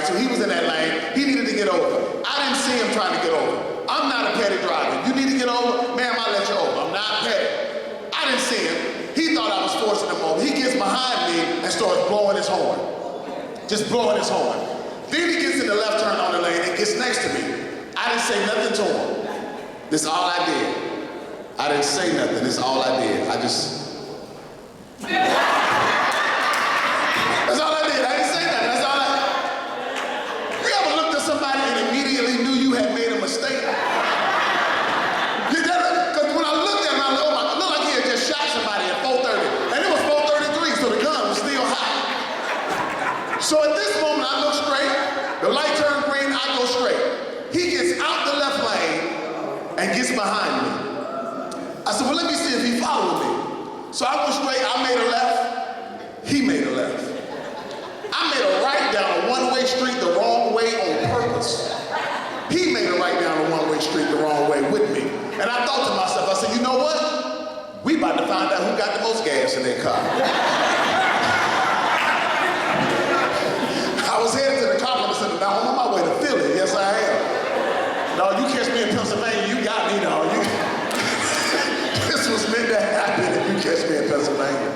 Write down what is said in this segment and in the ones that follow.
right? So he was in that lane. He needed to get over. I didn't see him trying to get over. I'm not a petty driver. You need to get over? Ma'am, I'll let you over. I'm not petty. I didn't see him. He thought I was forcing him over. He gets behind me and starts blowing his horn. Just blowing his horn. Then he gets in the left turn on the lane and gets next to me. I didn't say nothing to him. This is all I did. I didn't say nothing. This is all I did. I just... That's all I did. I didn't say nothing. That's all I... You ever looked at somebody and immediately knew you had made a mistake? Because when I looked at him, I looked like he had just shot somebody at 4:30. And it was 4:33, so the gun was still hot. So at this moment, I look straight. The light turned green, I go straight. He gets out the left lane and gets behind me. I said, well, let me see if he followed me. So I went straight, I made a left, he made a left. I made a right down a one-way street the wrong way on purpose. He made a right down a one-way street the wrong way with me. And I thought to myself, I said, you know what? We about to find out who got the most gas in their car. I was headed to the Conference Center. Now I'm on my way to Philly. Yes, I am. No, you catch me in Pennsylvania, you got me, no. This was meant to happen if you catch me in Pennsylvania.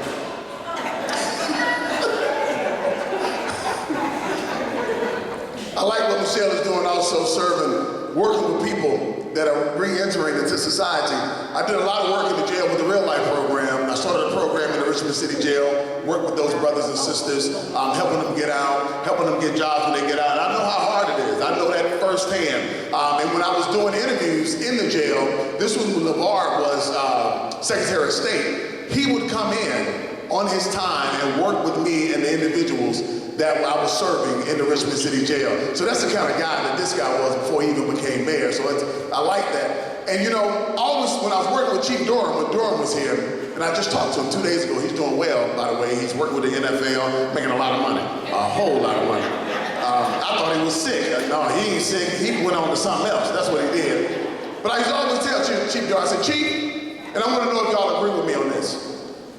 I like what Michelle is doing also, serving, working with people that are re-entering into society. I did a lot of work in the jail with the Real Life program. I started a program in the Richmond City Jail, worked with those brothers and sisters, helping them get out, helping them get jobs when they get out. And I know how hard it is. I know that firsthand. And when I was doing interviews in the jail, this was when LeVar was Secretary of State. He would come in on his time and work with me and the individuals that I was serving in the Richmond City Jail. So that's the kind of guy that this guy was before he even became mayor. So I like that. And you know, always when I was working with Chief Durham, when Durham was here, and I just talked to him 2 days ago, he's doing well, by the way. He's working with the NFL, making a lot of money, a whole lot of money. I thought he was sick. No, he ain't sick. He went on to something else. That's what he did. But I used to always tell Chief Durham, I said, Chief, and I want to know if y'all agree with me on this.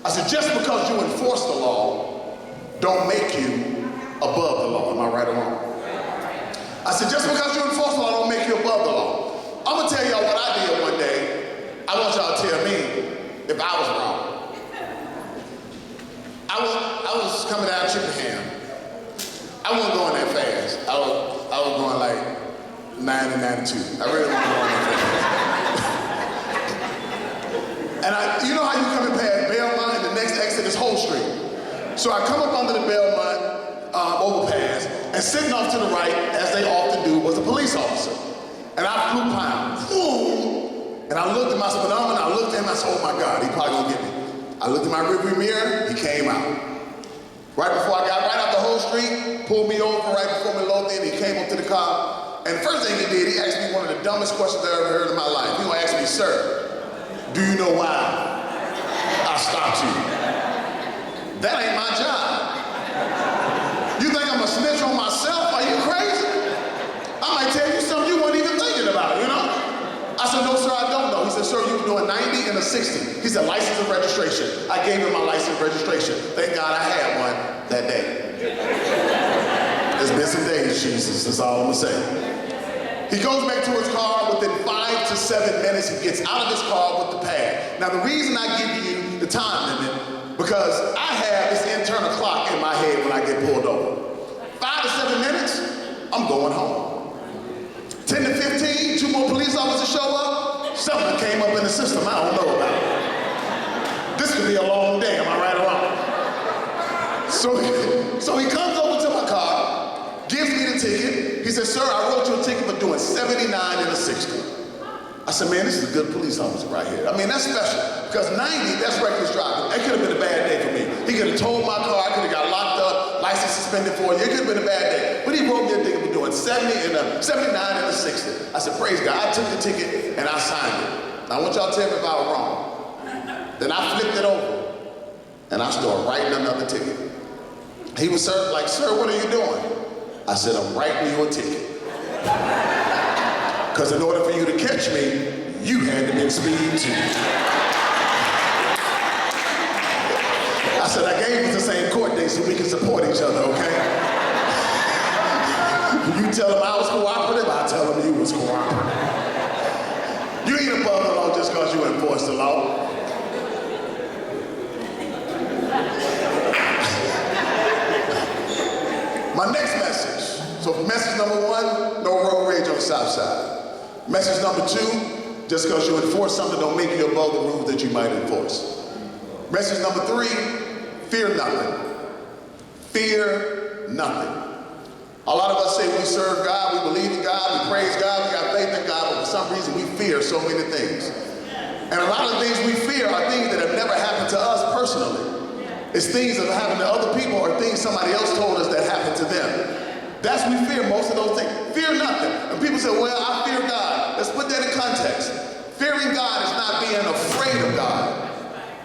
I said, just because you enforce the law, don't make you above the law. Am I right or wrong? I said, just because you enforce the law, don't make you above the law. I'm gonna tell y'all what I did one day. I want y'all to tell me if I was wrong. I was coming down Chippenham. I wasn't going that fast. I was going like 90, 92. I really wasn't going that fast. And you know how you coming past Belmont and the next exit is Whole Street. So I come up under the Belmont overpass, and sitting off to the right, as they often do, was a police officer. And I flew pound, boom! And I looked at my speedometer, I looked at him, I said, oh my God, he probably gonna get me. I looked at my rearview mirror, he came out. Right before I got right out the whole street, pulled me over right before me loaded in, he came up to the car, and the first thing he did, he asked me one of the dumbest questions I ever heard in my life. He gonna ask me, sir, do you know why I stopped you? That ain't my job. You think I'm a snitch on myself? Are you crazy? I might tell you something you weren't even thinking about, you know? I said, no, sir, I don't know. He said, sir, you were doing 90 and a 60. He said, license and registration. I gave him my license and registration. Thank God I had one that day. There's been some days, Jesus, that's all I'm gonna say. He goes back to his car. Within 5 to 7 minutes, he gets out of his car with the pad. Now, the reason I give you the time limit, because I have this internal clock in my head when I get pulled over. 5 to 7 minutes, I'm going home. 10 to 15, 2 more police officers show up, something came up in the system I don't know about. This could be a long day, am I right or wrong? So he comes over to my car, gives me the ticket. He says, sir, I wrote you a ticket for doing 79 and a 60. I said, man, this is a good police officer right here. I mean, that's special, because 90, that's reckless driving. It could have been a bad day for me. He could have towed my car, I could have got locked up, license suspended for it. It could have been a bad day. But he wrote me a ticket for doing 79 and a 60. I said, praise God. I took the ticket and I signed it. Now, I want y'all to tell me if I was wrong. Then I flipped it over and I started writing another ticket. He was like, sir, what are you doing? I said, I'm writing you a ticket. Because in order for you to catch me, you had to be speed too. I said, I gave us the same court date so we can support each other, okay? You tell him I was cooperative, I tell him you was cooperative. You ain't above the law just because you enforce the law. My next message. So message number one, no road rage on the south side. Message number two, just because you enforce something don't make you above the rules that you might enforce. Message number three, fear nothing. Fear nothing. A lot of us say we serve God, we believe in God, we praise God, we got faith in God, but for some reason we fear so many things. And a lot of the things we fear are things that have never happened to us personally. It's things that have happened to other people or things somebody else told us that happened to them. That's we fear most of those things. Fear nothing. And people say, well, I fear God. Let's put that in context. Fearing God is not being afraid of God.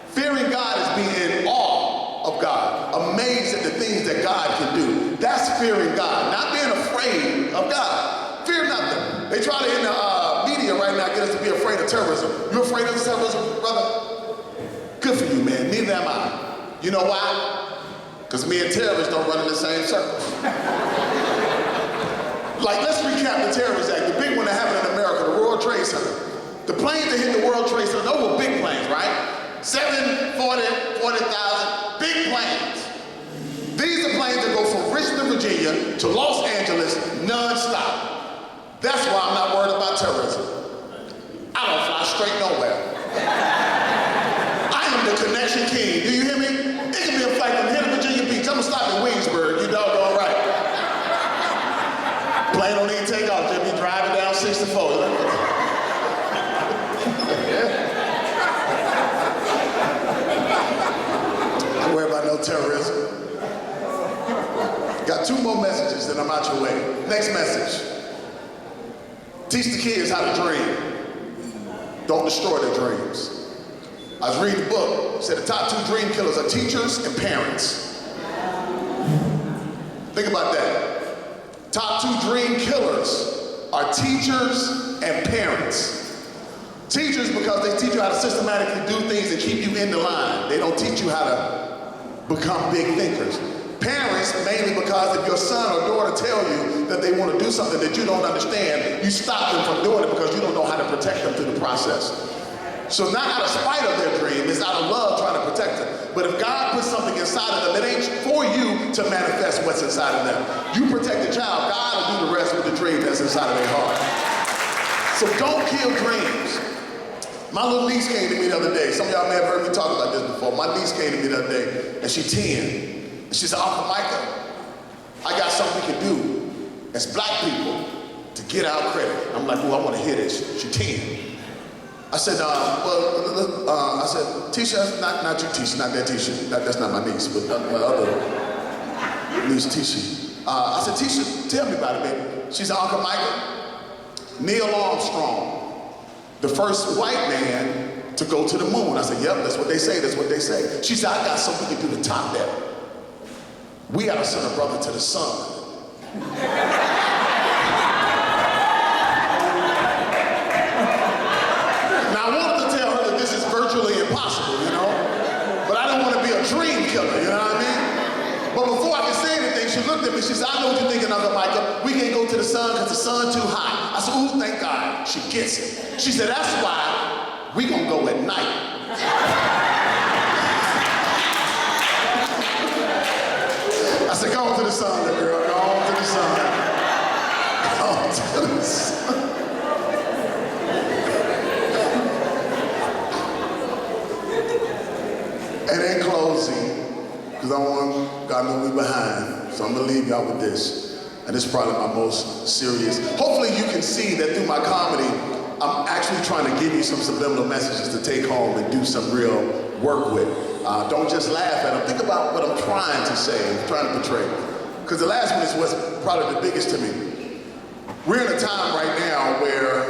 Fearing God is being in awe of God, amazed at the things that God can do. That's fearing God, not being afraid of God. Fear nothing. They try to, in the media right now, get us to be afraid of terrorism. You afraid of terrorism, brother? Good for you, man. Neither am I. You know why? Because me and terrorists don't run in the same circle. Like, let's recap the Terrorist Act, the big one that happened in America, the World Trade Center. The planes that hit the World Trade Center, those were big planes, right? 40,000, big planes. These are planes that go from Richmond, Virginia to Los Angeles non-stop. That's why I'm not worried about terrorism. I don't fly straight nowhere. I am the connection king. Do you hear me? It can be a flight from here to Virginia Beach. I'm gonna stop in Williamsburg. You doggone right. Plane don't even take off. Just be driving down 64. Don't worry about no terrorism. Got two more messages, then I'm out your way. Next message. Teach the kids how to dream. Don't destroy their dreams. I was reading a book. It said the top 2 dream killers are teachers and parents. Think about that. Top 2 dream killers are teachers and parents. Teachers because they teach you how to systematically do things and keep you in the line. They don't teach you how to become big thinkers. Parents, mainly because if your son or daughter tell you that they want to do something that you don't understand, you stop them from doing it because you don't know how to protect them through the process. So not out of spite of their dream, it's out of love trying to protect them. But if God puts something inside of them, it ain't for you to manifest what's inside of them. You protect the child, God will do the rest with the dream that's inside of their heart. So don't kill dreams. My little niece came to me the other day. Some of y'all may have heard me talk about this before. My niece came to me the other day, and she's 10. And she said, Uncle Micah, I got something we can do as black people to get our credit. I'm like, oh, I want to hear this. She's 10. I said, I said, Tisha, not you, Tisha, not that Tisha. That's not my niece, but my other niece, Tisha. I said, Tisha, tell me about it, baby. She said, Uncle Micah, Neil Armstrong, the first white man to go to the moon. I said, yep, that's what they say, that's what they say. She said, I got something we can do to top that. We gotta send a brother to the sun. Now, I wanted to tell her that this is virtually impossible, you know? But I don't want to be a dream killer, you know what I mean? But before I could say anything, she looked at me, she said, I know what you're thinking, Uncle Micah. We can't go to the sun because the sun's too hot. I said, ooh, thank God. She gets it. She said, that's why we gonna go at night. I said, go on to the sun, little girl. Go on to the sun. Go on to the sun. And in closing, because I want God to leave behind, so I'm going to leave y'all with this. And this is probably my most serious. Hopefully you can see that through my comedy, I'm actually trying to give you some subliminal messages to take home and do some real work with. Don't just laugh at them. Think about what I'm trying to say, trying to portray. Because the last one is what's probably the biggest to me. We're in a time right now where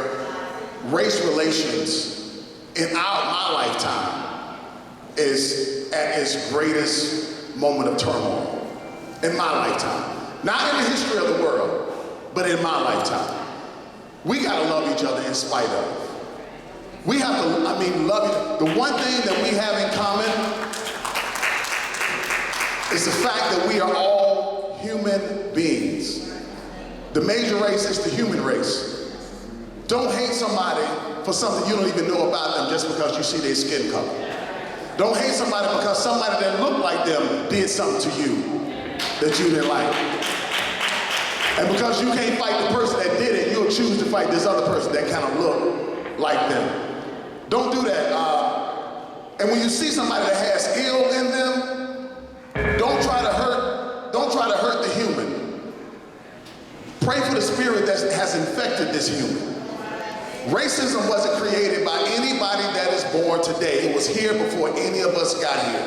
race relations in my lifetime is at its greatest moment of turmoil. In my lifetime. Not in the history of the world, but in my lifetime. We gotta love each other in spite of. We have to, love each. The one thing that we have in common is the fact that we are all human beings. The major race is the human race. Don't hate somebody for something you don't even know about them just because you see their skin color. Don't hate somebody because somebody that looked like them did something to you that you didn't like. And because you can't fight the person that did it, you'll choose to fight this other person that kind of look like them. Don't do that. And when you see somebody that has ill in them, don't try to hurt the human. Pray for the spirit that has infected this human. Racism wasn't created by anybody that is born today. It was here before any of us got here.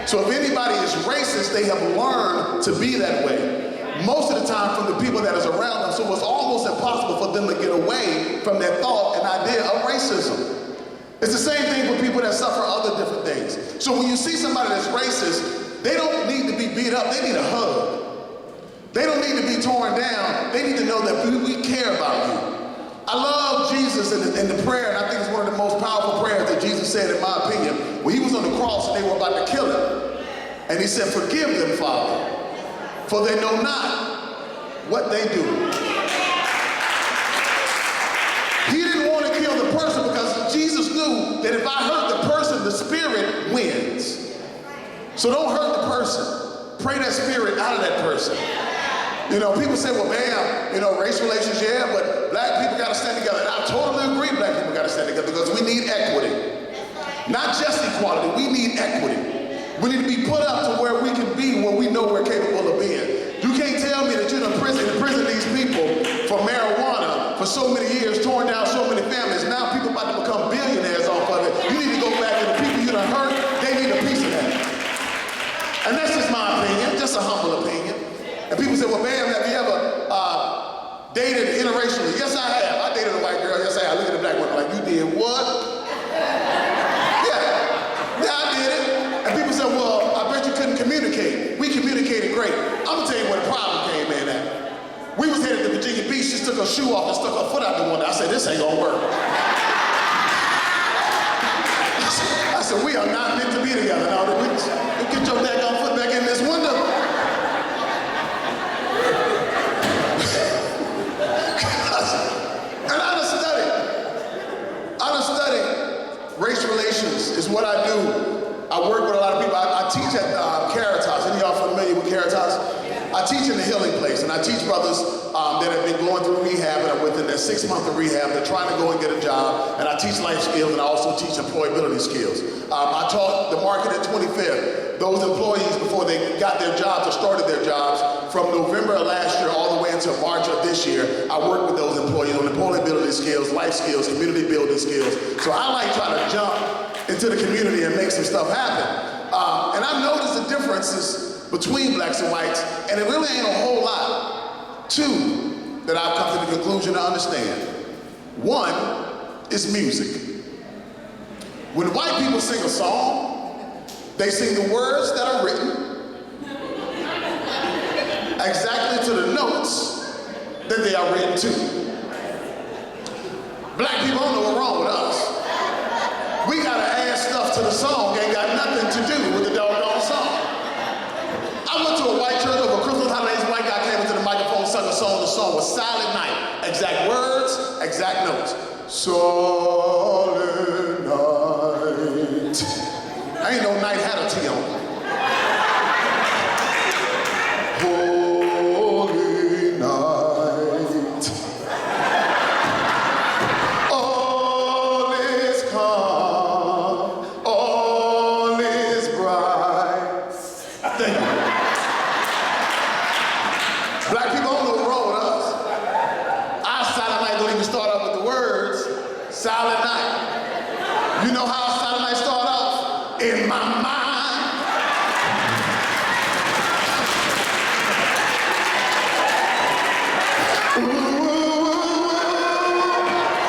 So if anybody is racist, they have learned to be that way. Most of the time from the people that is around them, so it's almost impossible for them to get away from that thought and idea of racism. It's the same thing for people that suffer other different things. So when you see somebody that's racist, they don't need to be beat up, they need a hug. They don't need to be torn down, they need to know that we care about you. I love Jesus in the prayer, and I think it's one of the most powerful prayers that Jesus said, in my opinion, when he was on the cross and they were about to kill him. And he said, "Forgive them, Father, for they know not what they do." He didn't want to kill the person because Jesus knew that if I hurt the person, the spirit wins. So don't hurt the person. Pray that spirit out of that person. You know, people say, well, bam, you know, race relations, yeah, but black people got to stand together. And I totally agree black people got to stand together because we need equity. Not just equality, we need equity. We need to be put up to where we can be where we know we're capable of being. You can't tell me that you're in prison these people for marijuana for so many years, torn down so many families. Now people about to become billionaires off of it. You need to go back to the people you done hurt. They need a piece of that. And that's just my opinion, just a humble opinion. And people say, well, bam, have you ever dated interracially? Yes, I have. I dated a white girl. Yes, I have. I look at the black woman like, you did what? Yeah, I did it. And people say, well, I bet you couldn't communicate. We communicated great. I'm gonna tell you where the problem came in at. We was headed to Virginia Beach. She took her shoe off and stuck her foot out the window. I said, this ain't gonna work. I said, we are not meant to be together. Now, get your daggone foot back in this window. And I done studied race relations is what I do. I work with a lot of people. I teach at Caritas. Any of y'all familiar with Caritas? I teach in the Healing Place, and I teach brothers that have been going through rehab and are within their 6 months of rehab. They're trying to go and get a job, and I teach life skills, and I also teach employability skills. I taught the market at 25th. Those employees, before they got their jobs or started their jobs, from November of last year all the way until March of this year, I worked with those employees on employability skills, life skills, community building skills. So I like trying to jump into the community and make some stuff happen. And I noticed the differences between blacks and whites, and it really ain't a whole lot. Two, that I've come to the conclusion to understand. One is music. When white people sing a song, they sing the words that are written exactly to the notes that they are written to. Black people don't know what's wrong with us. We gotta add stuff to the song, ain't got nothing to do with the doggone song. I went to a white church over Christmas holidays, a white guy came into the microphone, sung a song, the song was Silent Night. Exact words, exact notes. Silent night. Ain't no night had a T on it. Holy night. All is calm, all is bright. Thank you. Black people don't know what's wrong with us. Our Silent Night don't even start off with the words, Silent Night. You know how Silent Night start off? In my mind.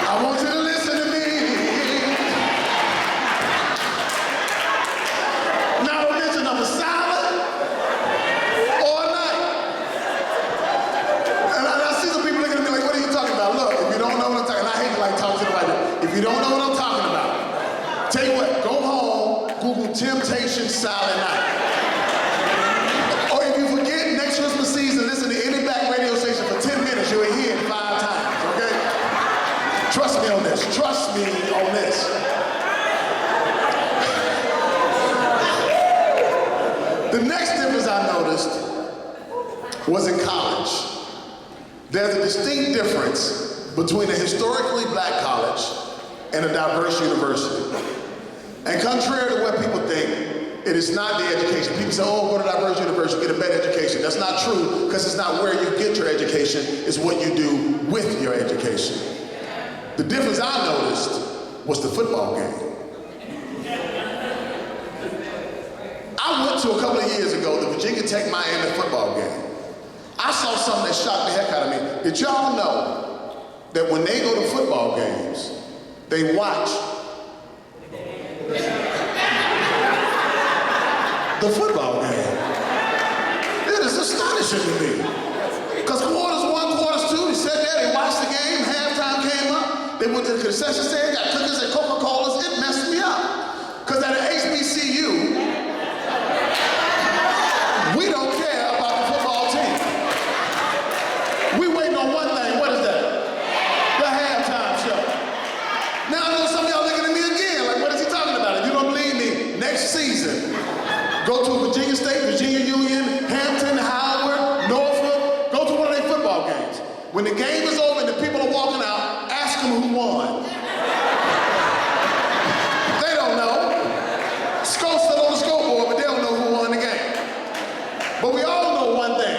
I want you to listen to me. Now don't mention I'm a silent or a night. And I see some people looking at me like, what are you talking about? Look, if you don't know what I'm talking about, I hate to like talk to the right people. If you don't know what I'm talking about, tell you what, go home, Google Temptation Silent Night. Or if you forget next Christmas season, listen to any black radio station for 10 minutes, was in college. There's a distinct difference between a historically black college and a diverse university. And contrary to what people think, it is not the education. People say, oh, go to diverse university, get a better education. That's not true, because it's not where you get your education, it's what you do with your education. The difference I noticed was the football game. I went to a couple of years ago the Virginia Tech Miami football game. I saw something that shocked the heck out of me. Did y'all know that when they go to football games, they watch the football game? It is astonishing to me. Because quarters one, quarters two, they sat there, they watched the game, halftime came up, they went to the concession stand, got cookies and Coca-Colas. It messed me up. Because at an HBCU, we don't care about the football team. We waiting on one thing. What is that? The halftime show. Now I know some of y'all looking at me again, like, what is he talking about? If you don't believe me, next season, go to Virginia State, Virginia Union, Hampton, Howard, Norfolk, go to one of their football games. When the game is over and the people are walking out, ask them who won. They don't know. Score's still on the scoreboard, but they don't know who won the game. But we all know one thing: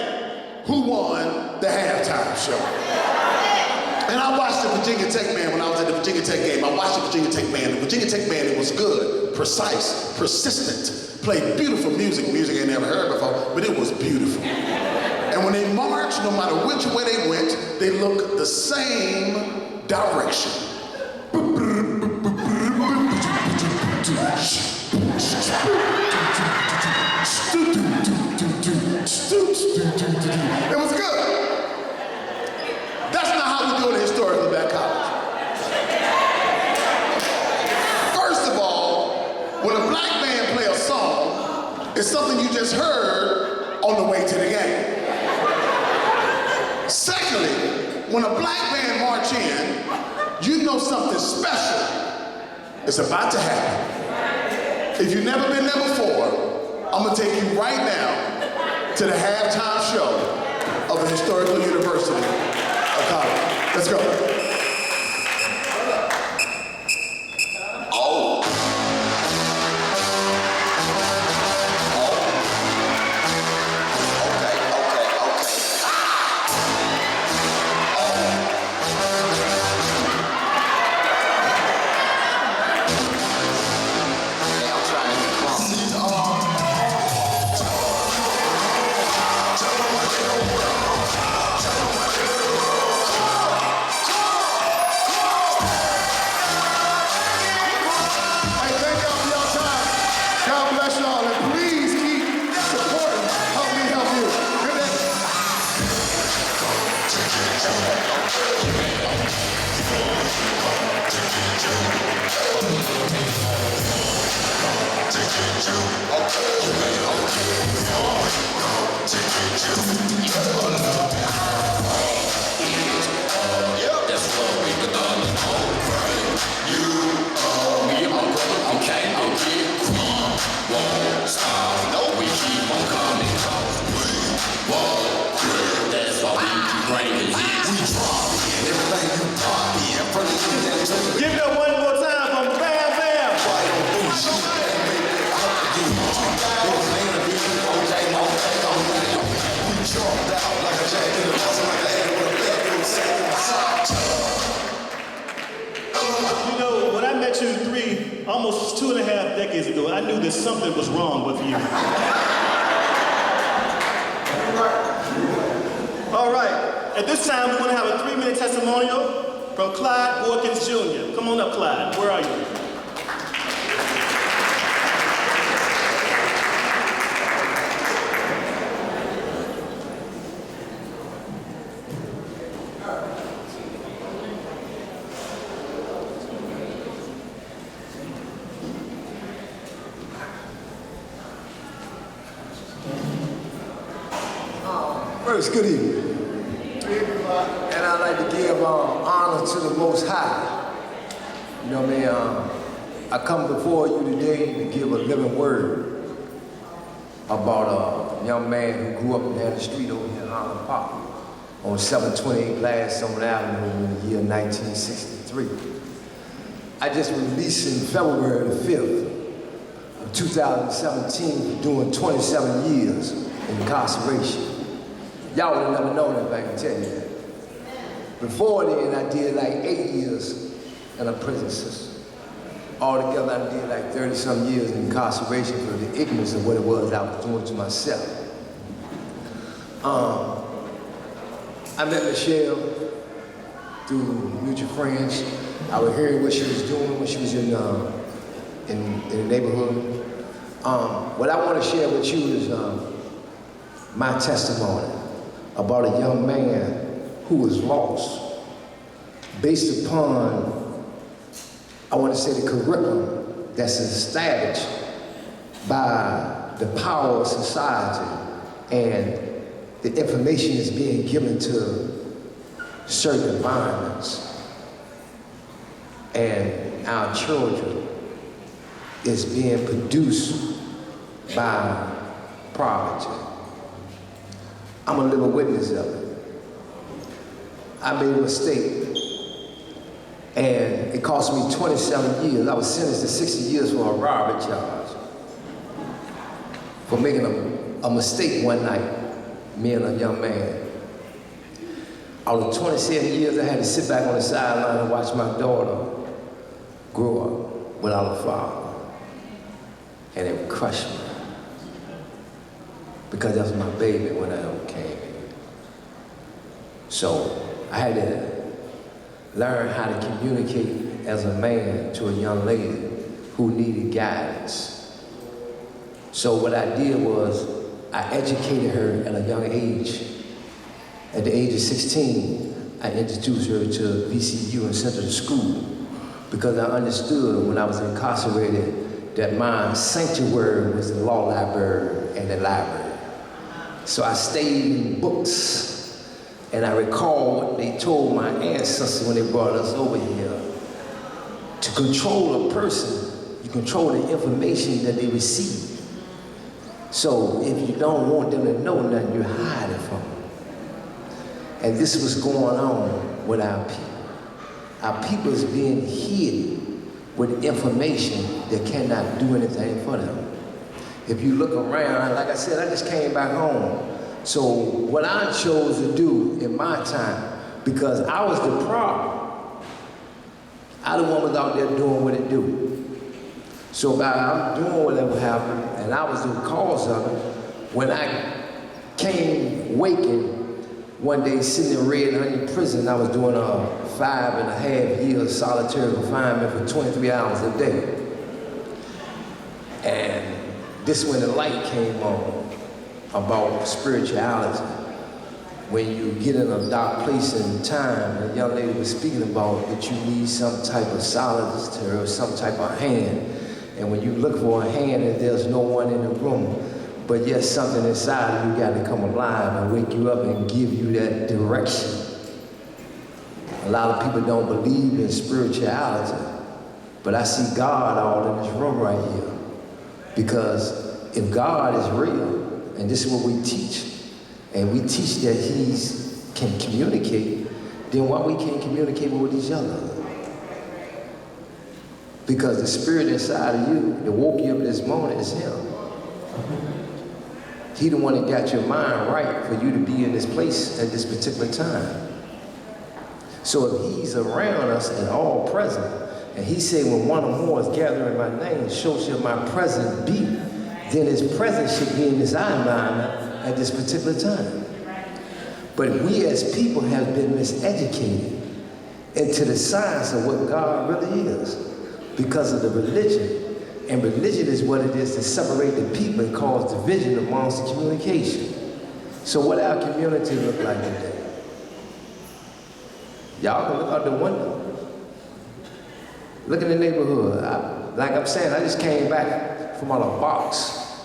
who won the halftime show. And I watched the Virginia Tech band when I was at the Virginia Tech game. I watched the Virginia Tech band. The Virginia Tech band, it was good, precise, persistent, played beautiful music I never heard before, but it was beautiful. And when they marched, no matter which way they went, they looked the same direction. It was good. That's not how we do it in historically black college. First of all, when a black band play a song, it's something you just heard on the way to the game. Secondly, when a black band march in, you know something special is about to happen. If you've never been there before, I'm gonna take you right now to the halftime show of the Historical University of College. Let's go. Oh. Give it up one more time from Bam Bam. You know, when I met you almost 2.5 decades ago, I knew that something was wrong with you. All right, at this time, we're going to have a 3-minute testimonial from Clyde Boykins Jr. Come on up, Clyde. Where are you? First, good evening. And I'd like to give honor to the Most High. You know what I mean? I come before you today to give a living word. about a young man who grew up down the street over here in Highland Park on 728 Gladstone Avenue in the year 1963. I just released in February the 5th of 2017 for doing 27 years in incarceration. Y'all would have never known if I can tell you that. Before then, I did like 8 years in a prison system. Altogether, I did like 30-some years in incarceration for the ignorance of what it was I was doing to myself. I met Michelle through mutual friends. I was hearing what she was doing when she was in the neighborhood. What I want to share with you is my testimony about a young man who was lost based upon, I want to say, the curriculum that's established by the power of society and the information is being given to certain environments. And our children is being produced by poverty. I'm a living witness of it. I made a mistake, and it cost me 27 years. I was sentenced to 60 years for a robbery charge for making a mistake one night, me and a young man. Out of 27 years, I had to sit back on the sideline and watch my daughter grow up without a father. And it crushed me, because that was my baby when I came. So I had to learn how to communicate as a man to a young lady who needed guidance. So what I did was I educated her at a young age. At the age of 16, I introduced her to VCU and sent her to school, because I understood when I was incarcerated that my sanctuary was the law library and the library. So I stayed in books, and I recall what they told my ancestors when they brought us over here. To control a person, you control the information that they receive. So if you don't want them to know nothing, you hide it from them. And this was going on with our people. Our people is being hidden with information that cannot do anything for them. If you look around, like I said, I just came back home. So what I chose to do in my time, because I was the problem, I the one was out there doing what it do. So I'm doing whatever happened, and I was the cause of it. When I came waking, one day sitting in Red Onion Prison, I was doing a 5.5 year solitary confinement for 23 hours a day. And this when the light came on about spirituality. When you get in a dark place in time, a young lady was speaking about that you need some type of solidity or some type of hand. And when you look for a hand and there's no one in the room, but yet something inside of you got to come alive and wake you up and give you that direction. A lot of people don't believe in spirituality, but I see God all in this room right here. Because if God is real, and this is what we teach, and we teach that He can communicate, then why we can't communicate with each other? Because the spirit inside of you that woke you up this morning is Him. He the one that got your mind right for you to be in this place at this particular time. So if He's around us and all present, and He said when one or more is gathered in my name, so shall my presence be, then His presence should be in this environment at this particular time. But we as people have been miseducated into the science of what God really is because of the religion. And religion is what it is to separate the people and cause division amongst the communication. So what our community look like today? Y'all can look out the window. Look in the neighborhood. Like I'm saying, I just came back from out a box.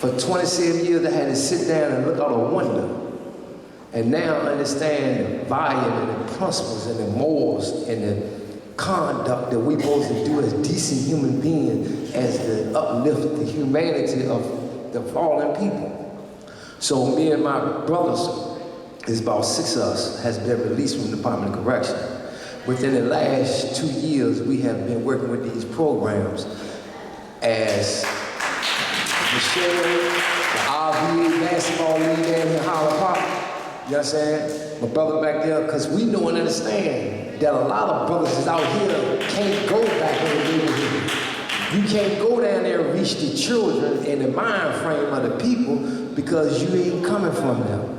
For 27 years, I had to sit down and look out a window. And now I understand the volume and the principles and the morals and the conduct that we're supposed to do as decent human beings as to uplift the humanity of the fallen people. So me and my brothers, there's about 6 of us, has been released from the Department of Correction. Within the last 2 years, we have been working with these programs as Michelle, the RV basketball league down here in Holland Park. You know what I'm saying? My brother back there, because we know and understand that a lot of brothers is out here can't go back in the neighborhood. You can't go down there and reach the children in the mind frame of the people because you ain't coming from them.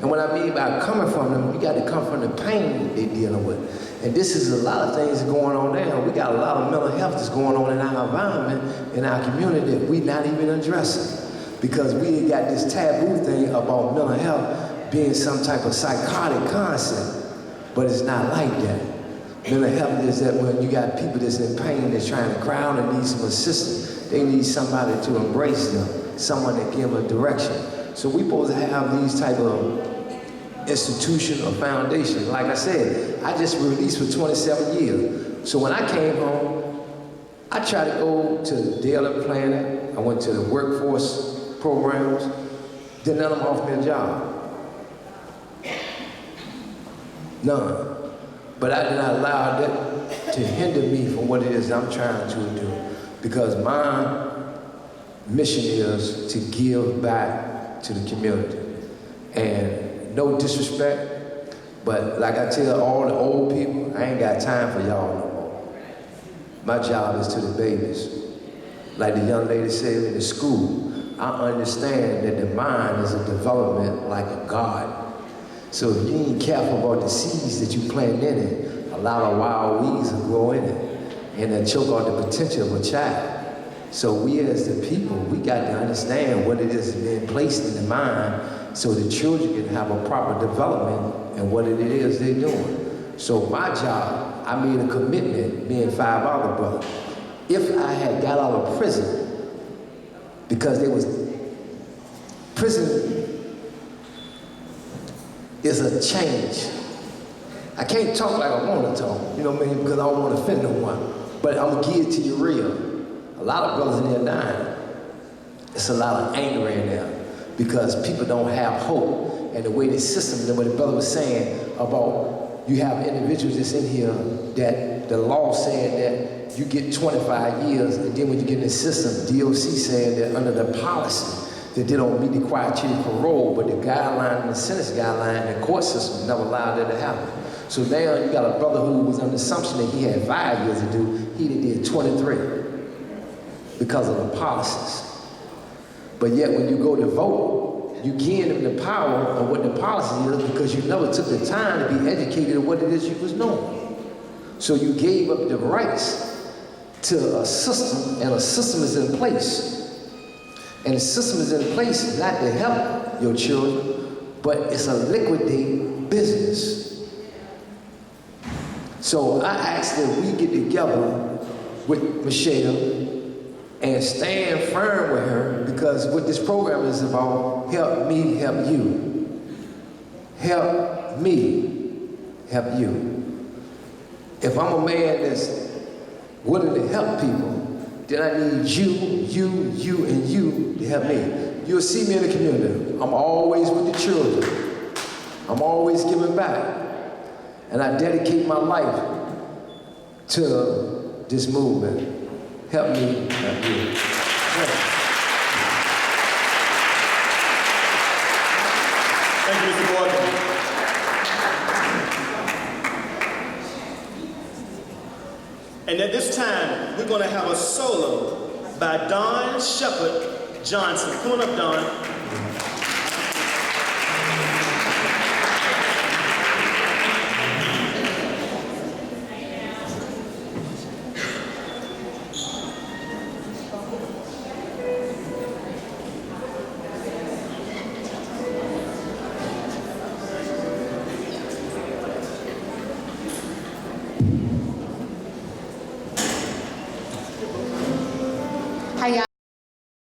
And what I mean by coming from them, you got to come from the pain that they're dealing with. And this is a lot of things going on now. We got a lot of mental health that's going on in our environment, in our community that we not even addressing. Because we got this taboo thing about mental health being some type of psychotic concept. But it's not like that. Mental health is that when you got people that's in pain, that's trying to cry out and need some assistance, they need somebody to embrace them, someone that give them a direction. So we supposed to have these type of institution or foundation. Like I said, I just released for 27 years. So when I came home, I tried to go to the daily planning. I went to the workforce programs. Then none of them offered me a job. None. But I did not allow that to hinder me from what it is I'm trying to do. Because my mission is to give back to the community. And no disrespect, but like I tell all the old people, I ain't got time for y'all no more. My job is to the babies. Like the young lady said in the school, I understand that the mind is a development like a garden. So if you ain't careful about the seeds that you plant in it, a lot of wild weeds will grow in it and they'll choke out the potential of a child. So we as the people, we got to understand what it is being placed in the mind so the children can have a proper development in what it is they're doing. So my job, I made a commitment, me and 5 other brothers. If I had got out of prison, because there was, prison is a change. I can't talk like I want to talk, you know what I mean, because I don't want to offend no one. But I'm going to give it to you real. A lot of brothers in there dying. It's a lot of anger in there because people don't have hope. And the way the system, what the brother was saying about you have individuals that's in here that the law said that you get 25 years, and then when you get in the system, DOC said that under the policy, that they don't meet the criteria for parole, but the guideline and the sentence guideline and the court system never allowed that to happen. So now you got a brother who was under the assumption that he had 5 years to do, he did 23 because of the policies. But yet when you go to vote, you give them the power of what the policy is because you never took the time to be educated on what it is you was knowing. So you gave up the rights to a system, and a system is in place. And the system is in place not to help your children, but it's a liquidating business. So I ask that we get together with Michelle and stand firm with her, because what this program is about, help me, help you. Help me, help you. If I'm a man that's willing to help people, then I need you, and you to help me. You'll see me in the community. I'm always with the children. I'm always giving back. And I dedicate my life to this movement. Help me, help you. Thank you, Mr. Morgan. And at this time, we're going to have a solo by Don Shepard Johnson. Come on up, Don.